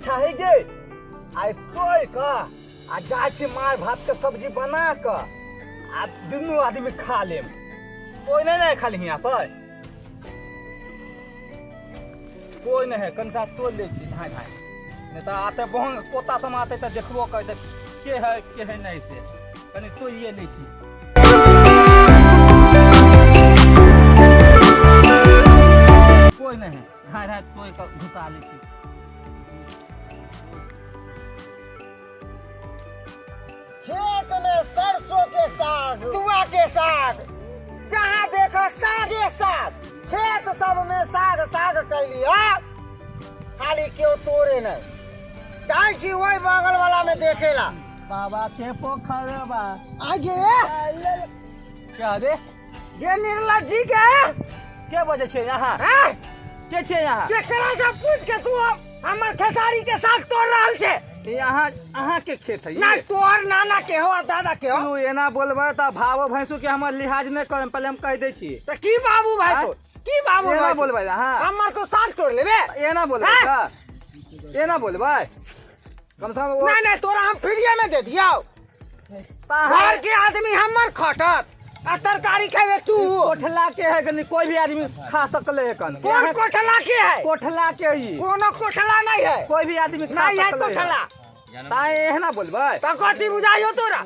अच्छा है गे आई तोय का आ जाय छी मार भात के सब्जी बना के आ दुनू आदमी खा लेम कोई नहीं खाली यहाँ पर कोई नहीं है कंसा तोड़ ले छी धाय धाय नहीं तो आते बहन पोता सम आते तो देखबो कर के है नहीं से कनी तो ये ले छी कोई नहीं है धाय धाय तोय का घुसा ले छी खेत में सरसों के साग तुआ के साग जहाँ देखो सागे साग खेत सब में साग साग कैली खाली क्यों तोड़े नहीं जाई छी वही बगल वाला में देखेला बाबा के पोखर बा आगे क्या दे ये निर्लज्जी के वजह छे यहाँ के छे यहाँ केकरा से पूछ के तू हमर खेसारी के साग तोड़ रहल छे यहाँ अहाँ के खेत है ना तोर नाना के हो दादा के हो तू एना बोलबे त भावो भैंसू के हमर लिहाज नहीं करम पहले हम कह दे छी त की बाबू भाई तो की बाबू एना भाई बोलबे हां हमर तो साग तोड़ लेबे एना बोलबे त एना बोलबे कम से कम नहीं तोरा हम फ्रीए में दे दियो घर के आदमी हमर खटत आ तरकारी खावे तू कोठला के है कनी कोई भी आदमी खा सकले है कन कौन कोठला के है कोठला के ही कोनो कोठला नहीं है कोई भी आदमी खा नहीं है सकले कोठला ताए एना बोलबे त कथि बुझाइयो तोरा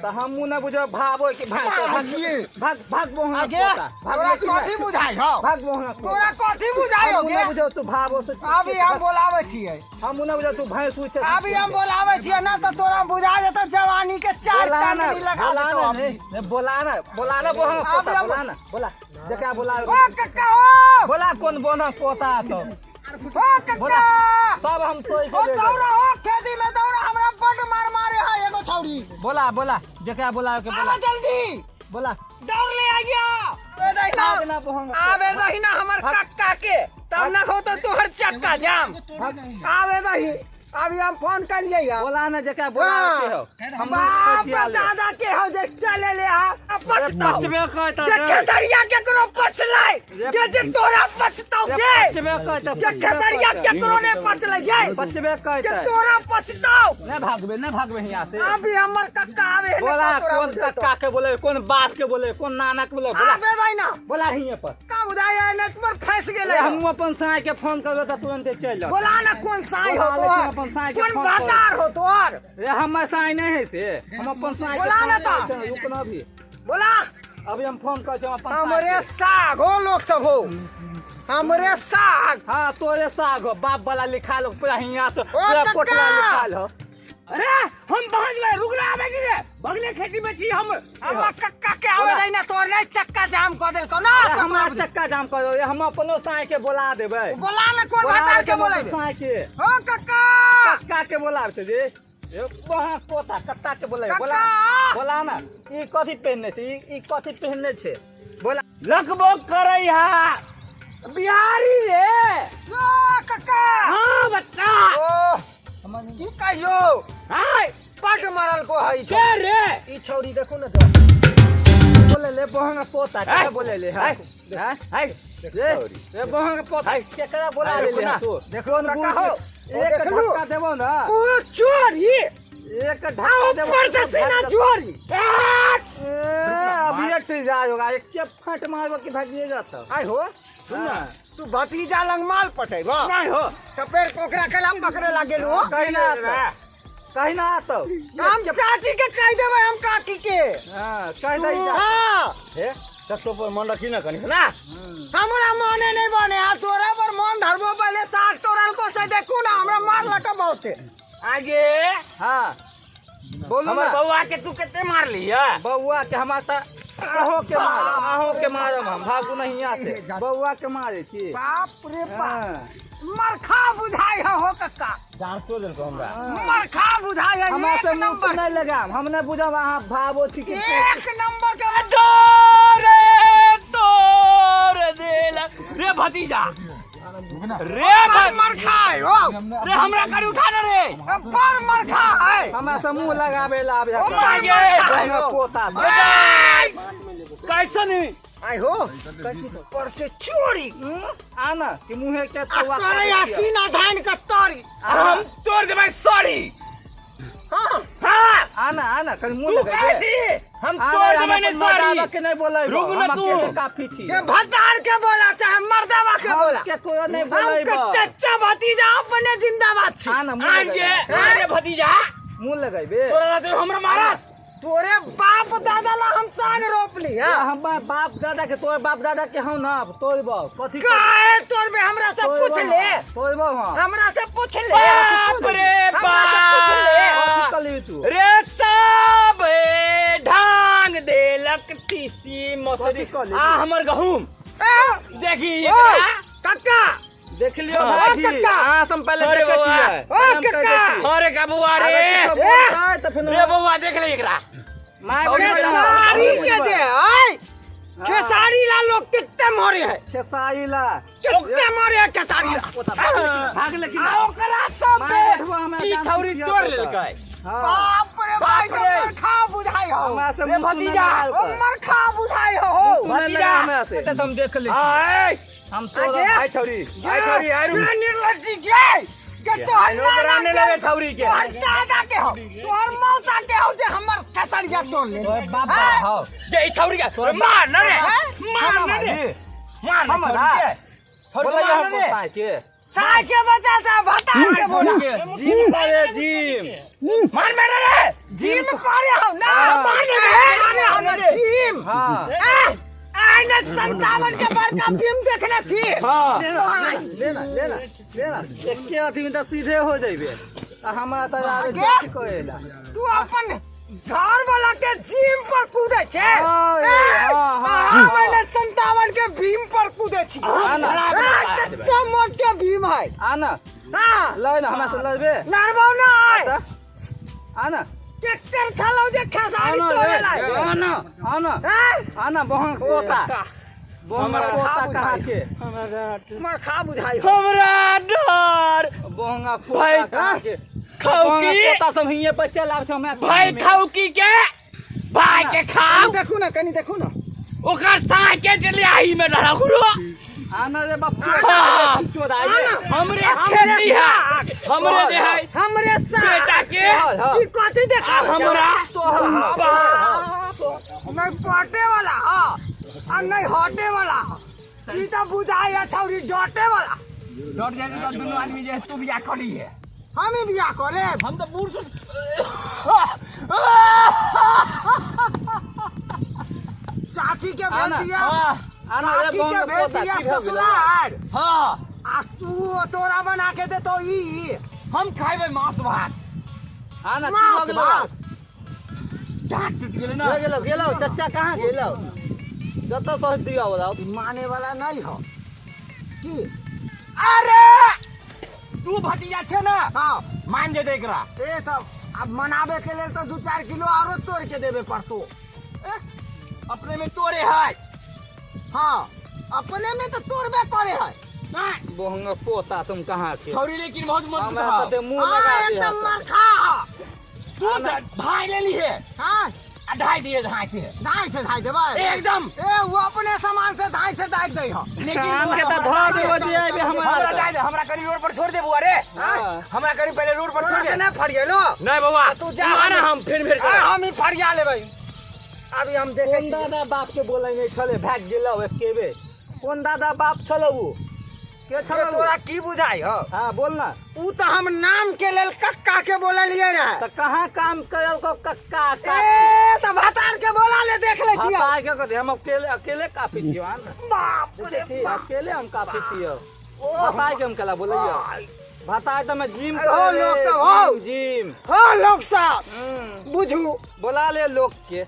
त हमू न बुझो भावो के भाग भाग बोहा आगे भाग कथि बुझाइयो भाग बोहा तोरा कथि बुझाइयो हमू न बुझो तू भावो से अभी हम बोलावे छियै हमू न बुझो तू भैंसू छे अभी हम बोलावे छियै ना त तोरा बुझा जेतो जवानी के चार चांदनी लगा देतो बोला ना बोला जका बोला ओ कक्का ओ बोला कौन बोना पोता तो ओ कक्का सब हम तोय ओ के दौड़ा हो खेती में दौड़ा हमरा बड मार मारे है एगो छौरी बोला जका बोला के बोला आवा जल्दी बोला दौड़ ले आइया आवे दही ना हमर कक्का के तब ना हो तो तोहर चक्का जाम आवे दही अभी हम फोन कर लिया बोला ना जका बोला के हो हम बाप दादा के हो जे चले ले आ पचबे कहता जे केसरिया केकरो पछलै जे तोरा पछतौ के पचबे कहता जे केसरिया केकरो ने पछलै गे पचबे जे कहता तोरा पछतौ नहीं भागबे यहाँ से अभी हमर कक्का आवे बोला कौन कक्का के बोले कौन बाप के बोले कौन नाना के बोले बोला आवे दही ना बोला हिये पर का बुझाय नेट पर फंस गेलै हम अपन साय के फोन करबे त तुरंत चल जा बोला ना कौन साई हो बोला लेकिन तो अपन साय के कौन फोन बाजार हो तोर रे हमर साय नहीं है से हम अपन साय बोला ना के तो। रुकना भी बोला अभी हम फोन कर छे अपन हमरे साग हो लोग सब हो हमरे साग हां तोरे साग हो बाप वाला लिखा लो पूरा हिया तो पूरा कक्का! कोठला लिखाल हो अरे हम पहुंच गए रुक रहा है कि बगले खेती में छी हम कक्का के आवे दही ना तोर नहीं चक्का जाम कर देल को ना हमरा चक्का जाम कर दो हम अपनो साय के बोला देबे बोला ना कौन बाजार के बोले साय के हो कक्का कक्का के बोला छे जे वहां पोता कक्का के बोले बोला कक्का! बोला ना ई कथि पहनने छे ई कथि पहनने छे बोला लकबो करे हा बिहारी रे ओ कक्का हां बच्चा ओ की कहियो हाय पट मारल को हई के रे ई छौरी देखो ना तो बोले ले बहंगा पोता के बोले ले हाय हाय रे बहंगा पोता केकरा बोला ले ले तू देखो न कक्का हो एक धक्का देबो ना ओ चोरी एक धक्का देबो ऊपर से सीना चोरी अभी एक जाय होगा एक के फट मारबो कि भागिए जाता आई हो तू भतीजा लंग माल पटेबो नहीं हो कपेर कोकरा केला पकड़े लागे लो कहीं ना तो हम चाची के कह देबे हम काकी के हां कह दई जा हां हे सत्तो पर मन रखी ना कनी ना हमरा मने नहीं बने आ तोरा पर मन धरबो पहले साग तोरल को से देखू ना हमरा मार लगा बहुत आगे हां बोलो हमर ना बउआ के तू कितने मार लिया बउआ के हमारा आहो के मारम हम भागू नहीं यहाँ से बउआ के मारे छी बाप रे बाप हाँ। मरखा बुझाई हो कक्का जान तो दिल को हमरा मरखा बुझाई है हमारा एक से मुंह नंबर नहीं लगाम हम नहीं बुझब अहाँ भावो छी कि एक नंबर के तोरे देला रे भतीजा रे मरखा है हो रे हमरा कर उठा ना रे पर मरखा है हमारा से मुंह लगावे ला आबे ओ माय गॉड पोता कैसे नहीं आई हो पर से चोरी आना कि मुंह के तो अरे सीना धान का तोरी हम तो तोड़ देबै सॉरी। हाँ हाँ आना आना कल मुंह तू लगा कहे थी हम तोड़ देबै नहीं सॉरी। के नहीं बोला रुक ना तू। काफी थी ये भतार के बोला चाहे मर्दावा के बोला के कोई नहीं हमके बोला चच्चा भतीजा अपने जिंदाबाद छी। आना मुंह आज के लगा अरे भतीजा मुंह लगाइबे तोरा तो हमरा मारा। तोरे बाप दादा ला हम साग रोपली है। हम बाप दादा के तोर बाप दादा के हौ ना तोर बाप कथी काहे तोर में हमरा से पूछ ले, तोर बाप हां हमरा से पूछ ले। बाप रे हमरा से पूछ ले। कथी कली तू रे सब ढांग देलक तीसी मसरी कथी आ हमर गहूम देखी ओ एकरा। काका देख लियो हाँ, भाई जी कक्का। हां हम पहले अरे देखे बउआ। छियै ओ कक्का। अरे का बउआ रे तो फिर रे बउआ देख ले एकरा। माय खेसारी के दे आई खेसारी ला लोग कितने मरे है, खेसाईला कितने मरे है खेसारी ला। भाग लेकिन आ ओकरा सब माय बैठवा हमें ई थौरी तोड़ लेलकै। हां बाप रे भाई बाप रे। तो खा बुझाई हो, हमरा से रे भतीजा, उमर खा बुझाई हो। भतीजा हमें से हम देख ले आय हम आगे। तो आई छौरी आई छौरी आई रुक। ये निर्लज्जी के तो आई नो कराने लगे छौरी के। तोहर दादा के हो, तोहर मौसा के हो जे हमर खेसरिया तोड़ ले। ओए बाप हैं? हां जे ई छौरी के मार न रे मार न रे मार न हमरा। छौरी के। छौरी बोला मार हम न रे। साई के साय के बच्चा से भता के बोला जिम करे जिम मार मेरे रे। जिम करे हो ना, हाँ। मारे हो ना जिम। हां आने 57 के बड़का फिल्म देखने थी। हां लेना लेना लेना एक के अथी में तो सीधे हो जाइबे हमारा तो आगे आगे? जाके कहेला तू अपन घर वाला के जिम पर कूदे छे। हाँ, हाँ, हाँ। मैंने 57 के भीम पर कूदे छी। आना। तो मोट के भीम है। आना हाँ लय ना हमरा से लयबे नरबौ ना है। आना ट्रैक्टर चलाओ जे खेसारी आना तोड़े रे, लाए। आना आना हैं? आना बहन पोता बहन हमरा पोता खा कहाँ बुझाई। के मर खा बुझाई हो। हमरा डर बहंगा भाई, पोता कहाँ के खाउकी। बहंगा पोता सब हिये पर चल आब हमरा भाई खाउकी के भाई के खाओ देखू ना कनी देखू ना। ओकर साके के लियाही में डरा गुरु। आना रे बाप हाँ। चोराई हमरे खेती है हमरे दे है हमरे बेटा के ई कथी देखा आ हमरा नहीं पटे वाला हां और नहीं हटे वाला। ई तो बुझाई है छौरी डटे वाला। डर जाए तो दोनों आदमी जे तू बियाह करी है। हम ही बियाह करे। हम तो बूढ़ से चाची के भेज आना, दिया, आना रे काकी के बहंगा भेज पोता दिया की भऽ गेलै ससुराल। हां आ तू तोरा बना के दे तो ई हम खाइबे मांस भात। आना मांस भात। डांट टूट गेलै ना। गेलो गेलो चाचा कहाँ गेलो जत पहुंच दिया बताओ माने वाला नहीं हो की। अरे तू भतीजा छे ना हाँ मान जे एकरा। ए सब अब मनावे के लिए तो 2-4 किलो आरो तोड़ के देवे पड़तो। अपने में तोरे है। हाँ अपने में तो तोड़बे करे है। बहंगा पोता तुम कहाँ के छौरी लेकिन बहुत मत हमरा खाओ। साथे मुंह हाँ लगा दिया एकदम मार खा। तू भाई ले लिए हाँ आ ढाई दिए ढाई से धाई से धाई देवे एकदम। ए वो अपने सामान से धाई से धाई दे हो। कान के तो धो देबो दिया बे हमरा हमारा जाए दे, हमरा करी रोड पर छोड़ दे बुआ रे। हाँ। हमरा करी पहले रोड पर तोरा छोड़ से दे। नहीं फरिएलो। नहीं बाबा तू जा, मारा हम फिर हम ही फरिया लेबै। अभी हम देखे कोन छी। दादा बाप के बोलै नहीं छले भाग गेलो एकेबे कोन दादा बाप छलो उ के ये छलो तोरा की बुझाई हो। हां बोल ना ऊ तो हम नाम के लेल कक्का के बोललिए रहे। तो कहाँ काम करल को कक्का का ए तो भतार के बोला ले देख ले छिया। हटा के कहते हम अकेले अकेले काफी छियो बाप रे थी बाप। अकेले हम काफी छियो ओ हटा के हम कला बोलियो भता तो मैं जिम हो करे लोग रे, सब, हो। जिम हो लोग साहब बुझू बोला ले लोग के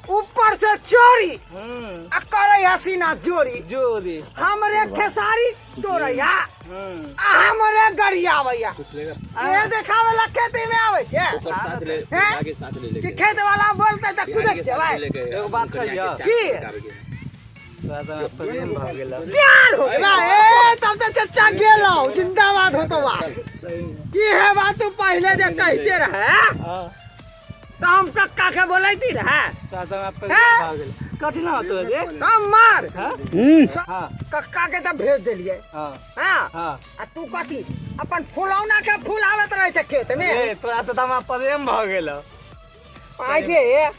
ऊपर से चोरी हम्म आ करे हसीना जोरी। जोरी हमरे खेसारी तोरैया हम्म आ हमरे गरिया भैया ये देखावे ला खेती में आवे छे। हैं? कि खेत वाला बोलते त कुदक जेबै। एगो बात कहियो की तोरा तो प्रेम भ गेल प्यार हो गया। ए तब तो चच्चा गेलो जिंदाबाद हो तो बा। की है बात तू पहले जे कहते रहे। तो हम कक्का के बोलै थी रे चाचा आप हैं? भाग गेल कथी ना होतो रे हम मार हां कक्का के तो भेज देलिए हां हाँ हां आ तू कथी अपन फुलौना के फूल आवत रहे छै खेत में ए तोरा से त हम प्रेम भ गेल आगे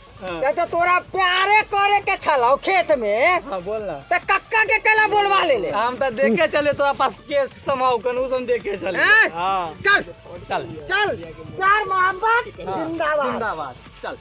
तो तोरा प्यारे करे के छलौ खेत में हां बोल ना तो कक्का के केला बोलवा ले हम त देखे चले तोरा पास के समाओ कनु हम देखे चले हैं? हां चल चल चल प्यार मोहब्बत जिंदाबाद जिंदाबाद चल